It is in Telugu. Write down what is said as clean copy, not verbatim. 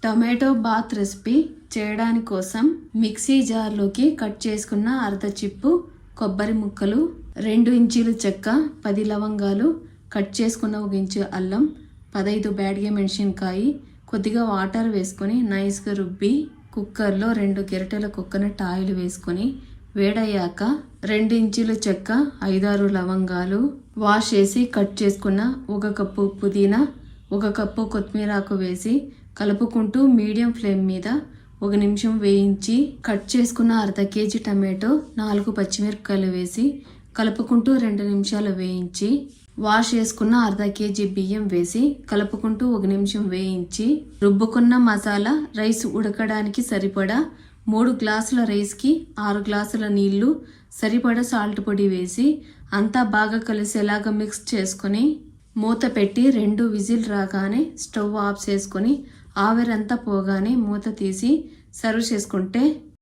టొమాటో బాత్ రెసిపీ చేయడానికి కోసం మిక్సీ జార్లోకి కట్ చేసుకున్న అర్ధ చిప్పు కొబ్బరి ముక్కలు, 2 ఇంచీలు చెక్క, 10 లవంగాలు, కట్ చేసుకున్న 1 ఇంచు అల్లం, 15 బ్యాడ్గే మెంషన్కాయి, కొద్దిగా వాటర్ వేసుకొని నైస్గా రుబ్బి కుక్కర్లో 2 గరిటెల కోకోనట్ ఆయిల్ వేసుకొని వేడయ్యాక 2 ఇంచీలు చెక్క, 5-6 లవంగాలు వాష్ చేసి కట్ చేసుకున్న 1 కప్పు పుదీనా, 1 కప్పు కొత్తిమీరాకు వేసి కలుపుకుంటూ మీడియం ఫ్లేమ్ మీద 1 నిమిషం వేయించి కట్ చేసుకున్న అర్ధ కేజీ టమాటో, 4 పచ్చిమిరపకాయలు వేసి కలుపుకుంటూ 2 నిమిషాలు వేయించి వాష్ చేసుకున్న అర్ధ కేజీ బియ్యం వేసి కలుపుకుంటూ 1 నిమిషం వేయించి రుబ్బుకున్న మసాలా రైస్ ఉడకడానికి సరిపడా 3 గ్లాసుల రైస్కి 6 గ్లాసుల నీళ్లు, సరిపడా సాల్ట్ పొడి వేసి అంతా బాగా కలిసేలాగా మిక్స్ చేసుకొని మూత పెట్టి 2 విజిల్ రాగానే స్టవ్ ఆఫ్ చేసుకొని ఆవిరంతా పోగానే మూత తీసి సర్వ్ చేసుకుంటే